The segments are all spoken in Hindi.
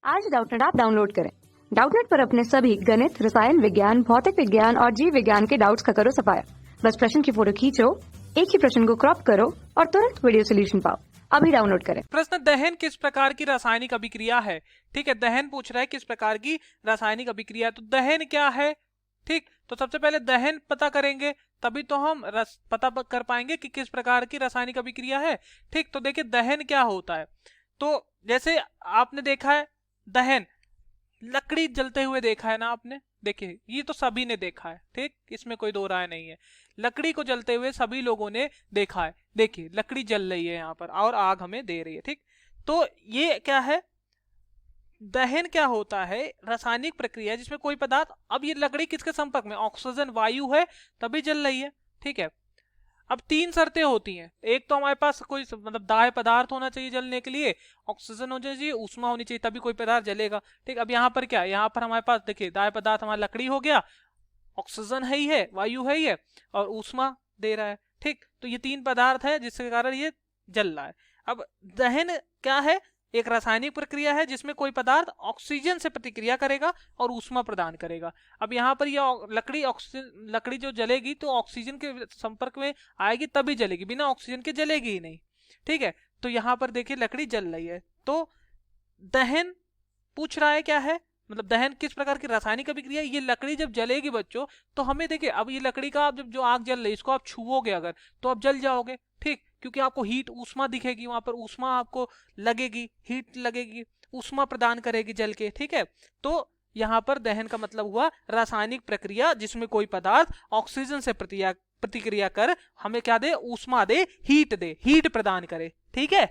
आज डाउटनेट ऐप डाउनलोड करें। डाउटनेट पर अपने सभी गणित, रसायन विज्ञान, भौतिक विज्ञान और जीव विज्ञान के डाउट्स का करो सफाया। बस प्रश्न की फोटो खींचो, एक ही प्रश्न को क्रॉप करो और तुरंत वीडियो सोल्यूशन पाओ। अभी डाउनलोड करें। प्रश्न, दहन किस प्रकार की रासायनिक अभिक्रिया है? ठीक है, दहन पूछ रहा है किस प्रकार की रासायनिक अभिक्रिया। तो दहन क्या है? ठीक, तो सबसे पहले दहन पता करेंगे, तभी तो हम पता कर पाएंगे कि किस प्रकार की रासायनिक अभिक्रिया है। ठीक, तो देखिए दहन क्या होता है। तो जैसे आपने देखा है दहन, लकड़ी जलते हुए देखा है ना आपने, देखिए ये तो सभी ने देखा है। ठीक, इसमें कोई दो राय नहीं है, लकड़ी को जलते हुए सभी लोगों ने देखा है। देखिए लकड़ी जल रही है यहाँ पर और आग हमें दे रही है। ठीक, तो ये क्या है, दहन क्या होता है, रासायनिक प्रक्रिया जिसमें कोई पदार्थ, अब ये लकड़ी किसके संपर्क में, ऑक्सीजन वायु है तभी जल रही है। ठीक है, अब तीन शर्तें होती हैं। एक तो हमारे पास कोई मतलब दाह्य पदार्थ होना चाहिए जलने के लिए, ऑक्सीजन होना चाहिए, ऊष्मा होनी चाहिए, तभी कोई पदार्थ जलेगा। ठीक, अब यहाँ पर क्या है, यहाँ पर हमारे पास देखिए दाह्य पदार्थ हमारा लकड़ी हो गया, ऑक्सीजन है ही है, वायु है ही है और ऊष्मा दे रहा है। ठीक, तो ये तीन पदार्थ है जिसके कारण ये जल रहा है। अब दहन क्या है, एक रासायनिक प्रक्रिया है जिसमें कोई पदार्थ ऑक्सीजन से प्रतिक्रिया करेगा और ऊष्मा प्रदान करेगा। अब यहाँ पर यह लकड़ी ऑक्सीजन, लकड़ी जो जलेगी तो ऑक्सीजन के संपर्क में आएगी तभी जलेगी, बिना ऑक्सीजन के जलेगी ही नहीं। ठीक है, तो यहाँ पर देखिए लकड़ी जल रही है। तो दहन पूछ रहा है क्या है, मतलब दहन किस प्रकार की रासायनिक अभिक्रिया। ये लकड़ी जब जलेगी बच्चों, तो हमें देखिए अब ये लकड़ी का आप जब जो आग जल रही है इसको आप छुओगे अगर, तो आप जल जाओगे। ठीक, क्योंकि आपको हीट ऊष्मा दिखेगी, वहां पर ऊष्मा आपको लगेगी, हीट लगेगी, ऊष्मा प्रदान करेगी जल के। ठीक है, तो यहाँ पर दहन का मतलब हुआ रासायनिक प्रक्रिया जिसमें कोई पदार्थ ऑक्सीजन से प्रतिक्रिया कर हमें क्या दे, ऊष्मा दे, हीट प्रदान करे। ठीक है,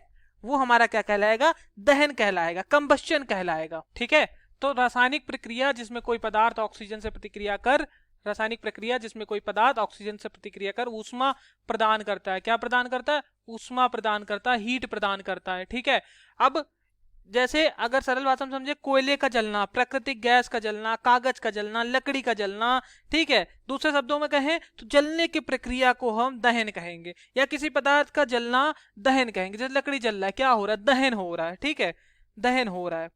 वो हमारा क्या कहलाएगा, दहन कहलाएगा, कंबस्चन कहलाएगा। ठीक है, तो रासायनिक प्रक्रिया जिसमें कोई पदार्थ ऑक्सीजन से प्रतिक्रिया कर, रासायनिक प्रक्रिया जिसमें कोई पदार्थ ऑक्सीजन से प्रतिक्रिया कर ऊष्मा प्रदान करता है। क्या प्रदान करता है, ऊष्मा प्रदान करता है, हीट प्रदान करता है। ठीक है, अब जैसे अगर सरल भाषा में समझे, कोयले का जलना, प्राकृतिक गैस का जलना, कागज का जलना, लकड़ी का जलना। ठीक है, दूसरे शब्दों में कहें तो जलने की प्रक्रिया को हम दहन कहेंगे, या किसी पदार्थ का जलना दहन कहेंगे। जैसे लकड़ी जल रहा है, क्या हो रहा है, दहन हो रहा है। ठीक है, दहन हो रहा है।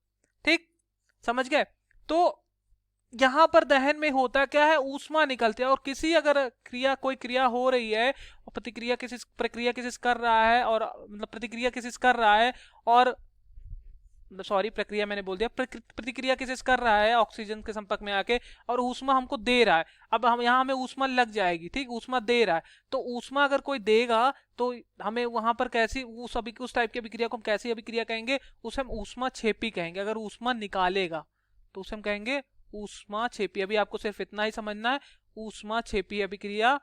ठीक, समझ गए। तो यहां पर दहन में होता क्या है, ऊष्मा निकलती है, और किसी अगर क्रिया, कोई क्रिया हो रही है और प्रतिक्रिया किसी प्रक्रिया किसी कर रहा है, और मतलब प्रतिक्रिया किसी कर रहा है, और सॉरी प्रक्रिया मैंने बोल दिया, प्रतिक्रिया किसी कर रहा है ऑक्सीजन के संपर्क में आके, और ऊष्मा हमको दे रहा है। अब हम यहाँ हमें ऊष्मा लग जाएगी। ठीक, ऊष्मा दे रहा है, तो ऊष्मा अगर कोई देगा तो हमें वहां पर कैसी उस टाइप की अभिक्रिया को हम कैसी अभिक्रिया कहेंगे, उसे हम ऊष्मा छेपी कहेंगे। अगर ऊष्मा निकालेगा तो उसे हम कहेंगे ऊष्मा छेपी। अभी आपको सिर्फ इतना ही समझना है, ऊष्मा छेपी अभिक्रिया।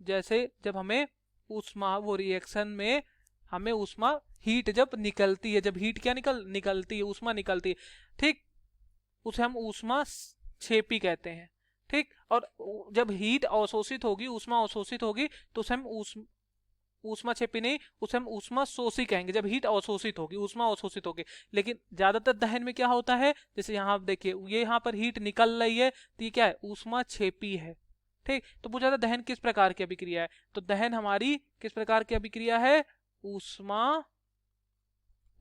जैसे जब हमें ऊष्मा, वो रिएक्शन में हमें ऊष्मा, हीट जब निकलती है, जब हीट क्या निकलती है, ऊष्मा निकलती है। ठीक, उसे हम ऊष्मा छेपी कहते हैं। ठीक, और जब हीट अवशोषित होगी, ऊष्मा अवशोषित होगी, तो उसे हम ऊष्मा छेपी नहीं, उसे हम ऊष्मा शोषी कहेंगे। जब हीट अवशोषित होगी, ऊष्मा अवशोषित होगी। लेकिन ज्यादातर दहन में क्या होता है, जैसे यहाँ देखिए ये यहाँ पर हीट निकल रही है, तो ये क्या है, ऊष्मा छेपी है। ठीक, तो पूछा था दहन किस प्रकार की अभिक्रिया है, तो दहन हमारी किस प्रकार की अभिक्रिया है,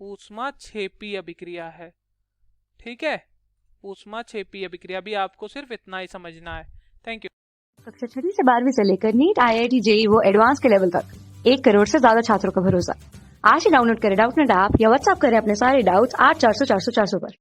ऊष्मा छेपी अभिक्रिया है। ठीक है, ऊष्मा छेपी अभिक्रिया। भी आपको सिर्फ इतना ही समझना है। Thank you. कक्षा 6 से 12वीं से लेकर नीट, IIT, JEE वो एडवांस के लेवल तक 1 करोड़ से ज्यादा छात्रों का भरोसा। आज ही डाउनलोड करें डाउटनेट ऐप या व्हाट्सएप करें अपने सारे डाउट्स 8400 400 400 पर।